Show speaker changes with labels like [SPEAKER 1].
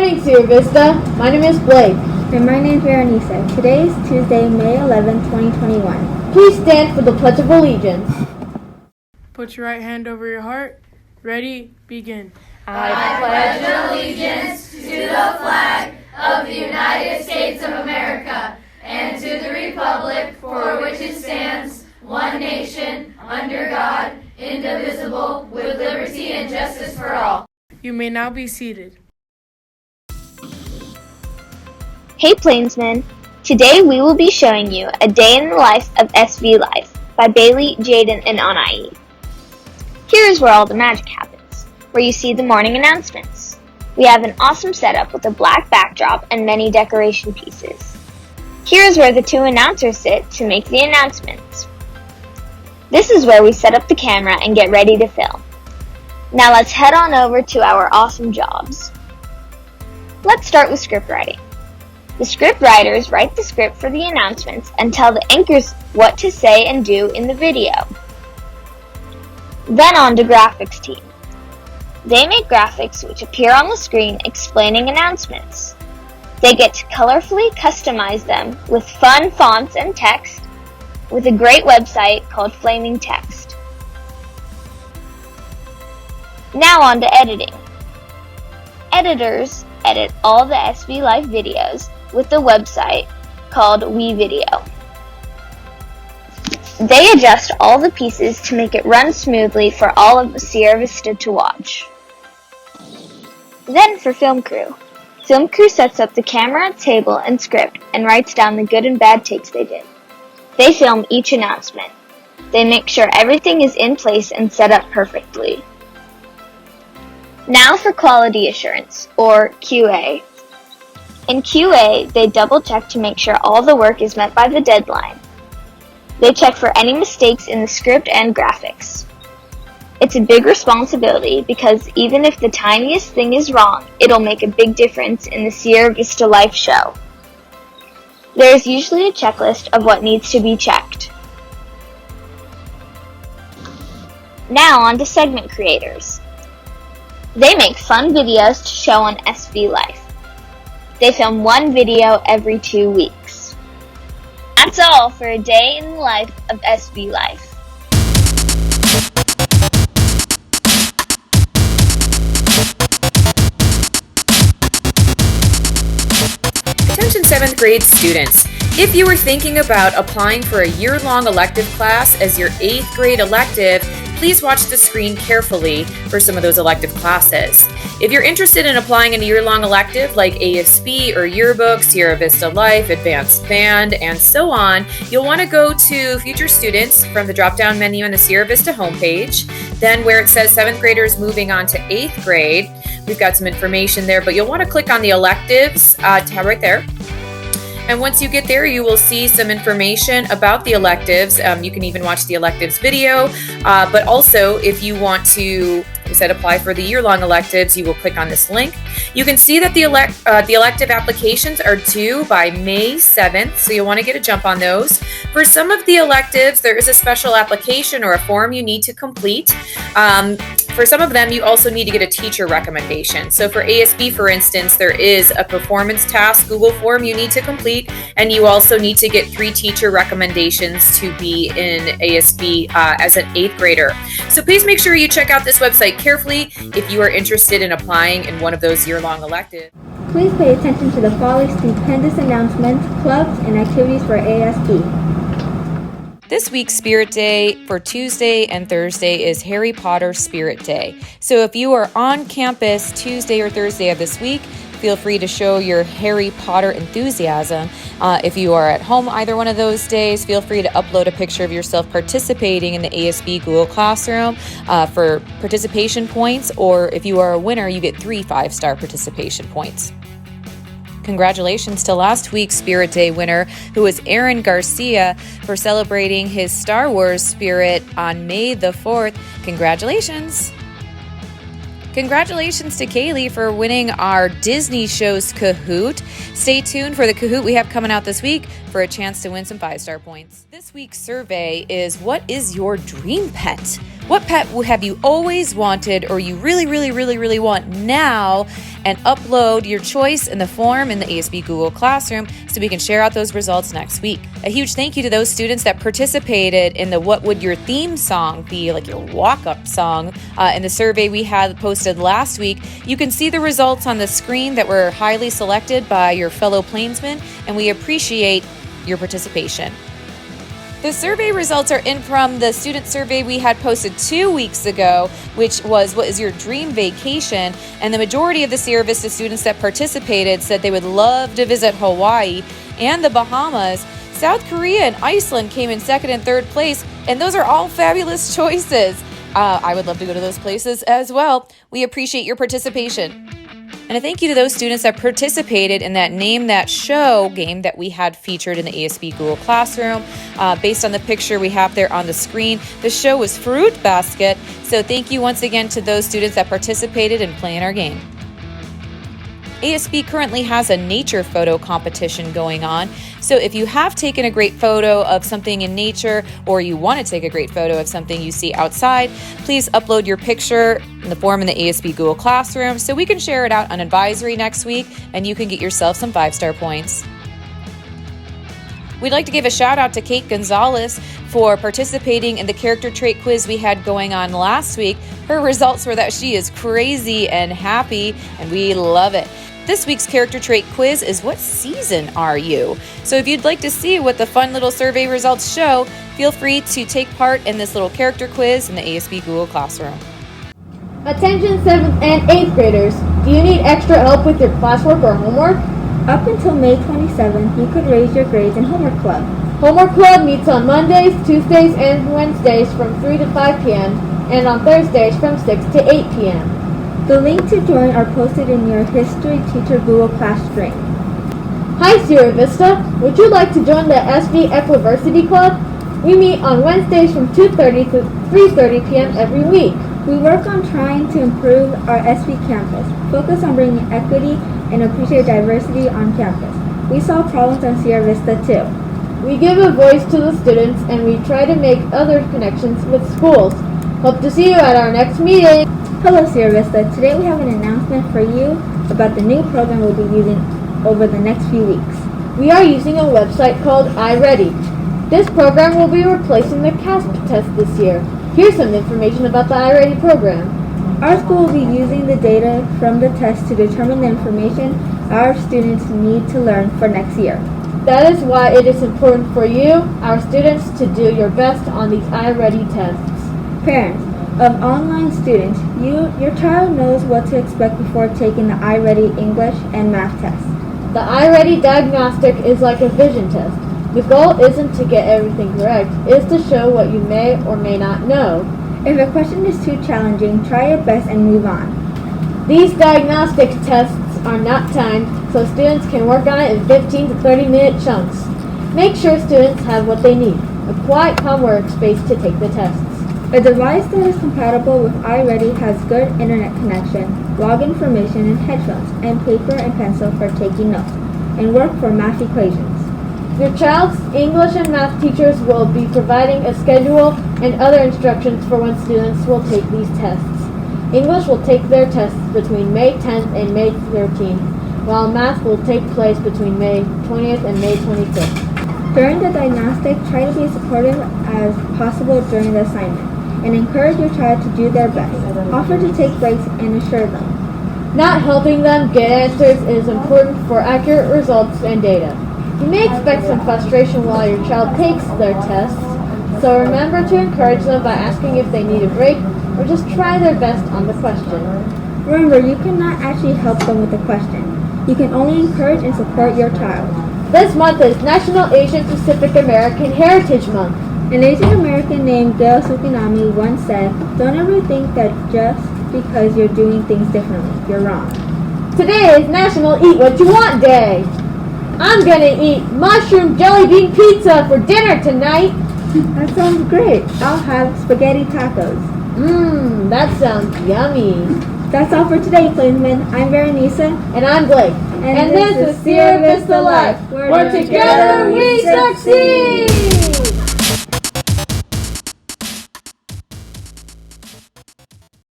[SPEAKER 1] morning, Sierra Vista. My name is Blake.
[SPEAKER 2] And my name is Veronica. Today is Tuesday, May 11, 2021.
[SPEAKER 1] Please stand for the Pledge of Allegiance.
[SPEAKER 3] Put your right hand over your heart. Ready, begin.
[SPEAKER 4] I pledge allegiance to the flag of the United States of America and to the republic for which it stands, one nation, under God, indivisible, with liberty and justice for all.
[SPEAKER 3] You may now be seated.
[SPEAKER 5] Hey Plainsmen! Today we will be showing you a day in the life of SV Life by Bailey, Jaden, and Anai. Here is where all the magic happens, where you see the morning announcements. We have an awesome setup with a black backdrop and many decoration pieces. Here is where the two announcers sit to make the announcements. This is where we set up the camera and get ready to film. Now let's head on over to our awesome jobs. Let's start with script writing. The script writers write the script for the announcements and tell the anchors what to say and do in the video. Then on to graphics team. They make graphics which appear on the screen explaining announcements. They get to colorfully customize them with fun fonts and text with a great website called Flaming Text. Now on to editing. Editors edit all the SV Life videos with a website called WeVideo. They adjust all the pieces to make it run smoothly for all of Sierra Vista to watch. Then for film crew. Film crew sets up the camera, table, and script and writes down the good and bad takes they did. They film each announcement. They make sure everything is in place and set up perfectly. Now for quality assurance, or QA. In QA, they double check to make sure all the work is met by the deadline. They check for any mistakes in the script and graphics. It's a big responsibility because even if the tiniest thing is wrong, it'll make a big difference in the Sierra Vista Life show. There is usually a checklist of what needs to be checked. Now on to segment creators. They make fun videos to show on SV Life. They film one video every 2 weeks. That's all for a day in the life of SV Life.
[SPEAKER 6] Attention 7th grade students. If you are thinking about applying for a year-long elective class as your 8th grade elective, please watch the screen carefully for some of those elective classes. If you're interested in applying in a year-long elective like ASB or Yearbook, Sierra Vista Life, Advanced Band, and so on, you'll want to go to Future Students from the drop-down menu on the Sierra Vista homepage. Then where it says 7th graders moving on to 8th grade, we've got some information there, but you'll want to click on the Electives tab right there. And once you get there, you will see some information about the electives. You can even watch the electives video. But also, if you want to, apply for the year-long electives, you will click on this link. You can see that the elective applications are due by May 7th, so you'll want to get a jump on those. For some of the electives, there is a special application or a form you need to complete. For some of them, you also need to get a teacher recommendation. So for ASB, for instance, there is a performance task Google form you need to complete, and you also need to get 3 teacher recommendations to be in ASB as an 8th grader. So please make sure you check out this website carefully if you are interested in applying in one of those year-long electives.
[SPEAKER 2] Please pay attention to the following stupendous announcements, clubs, and activities for ASB.
[SPEAKER 6] This week's Spirit Day for Tuesday and Thursday is Harry Potter Spirit Day. So if you are on campus Tuesday or Thursday of this week, feel free to show your Harry Potter enthusiasm. If you are at home either one of those days, feel free to upload a picture of yourself participating in the ASB Google Classroom for participation points, or if you are a winner, you get 3 5-star participation points. Congratulations to last week's Spirit Day winner, who was Aaron Garcia, for celebrating his Star Wars spirit on May the 4th. Congratulations! Congratulations to Kaylee for winning our Disney shows Kahoot. Stay tuned for the Kahoot we have coming out this week. for a chance to win some 5-star points. This week's survey is, what is your dream pet? What pet have you always wanted or you really want now? And upload your choice in the form in the ASB Google Classroom so we can share out those results next week. A huge thank you to those students that participated in the what would your theme song be, like your walk-up song, in the survey we had posted last week. You can see the results on the screen that were highly selected by your fellow Plainsmen, and we appreciate your participation. The survey results are in from the student survey we had posted 2 weeks ago, which was, what is your dream vacation? And the majority of the Sierra Vista students that participated said they would love to visit Hawaii and the Bahamas. South Korea and Iceland came in second and third place, and those are all fabulous choices. I would love to go to those places as well. We appreciate your participation. And a thank you to those students that participated in that Name That Show game that we had featured in the ASB Google Classroom. Based on the picture we have there on the screen, the show was Fruit Basket. So thank you once again to those students that participated in playing our game. ASB currently has a nature photo competition going on. So if you have taken a great photo of something in nature, or you want to take a great photo of something you see outside, please upload your picture in the form in the ASB Google Classroom so we can share it out on advisory next week and you can get yourself some 5-star points. We'd like to give a shout out to Kate Gonzalez for participating in the character trait quiz we had going on last week. Her results were that she is crazy and happy, and we love it. This week's character trait quiz is, what season are you? So if you'd like to see what the fun little survey results show, feel free to take part in this little character quiz in the ASB Google Classroom.
[SPEAKER 1] Attention 7th and 8th graders. Do you need extra help with your classwork or homework?
[SPEAKER 2] Up until May 27th, you could raise your grades in Homework Club.
[SPEAKER 1] Homework Club meets on Mondays, Tuesdays, and Wednesdays from 3 to 5 p.m. and on Thursdays from 6 to 8 p.m.
[SPEAKER 2] The link to join are posted in your History Teacher Google Class stream.
[SPEAKER 1] Hi Sierra Vista, would you like to join the SV Equiversity Club? We meet on Wednesdays from 2:30 to 3:30 p.m. every week.
[SPEAKER 2] We work on trying to improve our SV campus, focus on bringing equity, and appreciate diversity on campus. We solve problems on Sierra Vista too.
[SPEAKER 1] We give a voice to the students and we try to make other connections with schools. Hope to see you at our next meeting.
[SPEAKER 2] Hello Sierra Vista, today we have an announcement for you about the new program we'll be using over the next few weeks.
[SPEAKER 1] We are using a website called iReady. This program will be replacing the CASP test this year. Here's some information about the iReady program.
[SPEAKER 2] Our school will be using the data from the test to determine the information our students need to learn for next year.
[SPEAKER 1] That is why it is important for you, our students, to do your best on these iReady tests.
[SPEAKER 2] Parents of online students, your child knows what to expect before taking the iReady English and Math test.
[SPEAKER 1] The iReady diagnostic is like a vision test. The goal isn't to get everything correct, it is to show what you may or may not know.
[SPEAKER 2] If a question is too challenging, try your best and move on.
[SPEAKER 1] These diagnostic tests are not timed, so students can work on it in 15 to 30-minute chunks. Make sure students have what they need, a quiet, calm workspace to take the tests.
[SPEAKER 2] A device that is compatible with iReady has good internet connection, log information and headphones, and paper and pencil for taking notes, and work for math equations.
[SPEAKER 1] Your child's English and math teachers will be providing a schedule and other instructions for when students will take these tests. English will take their tests between May 10th and May 13th, while math will take place between May 20th and May 25th.
[SPEAKER 2] During the diagnostic, try to be as supportive as possible during the assignment, and encourage your child to do their best. Offer to take breaks and assure them.
[SPEAKER 1] Not helping them get answers is important for accurate results and data. You may expect some frustration while your child takes their tests, so remember to encourage them by asking if they need a break or just try their best on the question.
[SPEAKER 2] Remember, you cannot actually help them with the question. You can only encourage and support your child.
[SPEAKER 1] This month is National Asian Pacific American Heritage Month.
[SPEAKER 2] An Asian American named Gail Sukinami once said, "Don't ever think that just because you're doing things differently, you're wrong."
[SPEAKER 1] Today is National Eat What You Want Day. I'm gonna eat mushroom jelly bean pizza for dinner tonight.
[SPEAKER 2] That sounds great. I'll have spaghetti tacos.
[SPEAKER 1] That sounds yummy.
[SPEAKER 2] That's all for today, Plainsmen. I'm Veronisa.
[SPEAKER 1] And I'm Blake. And this is Sierra Vista Life, where together we succeed!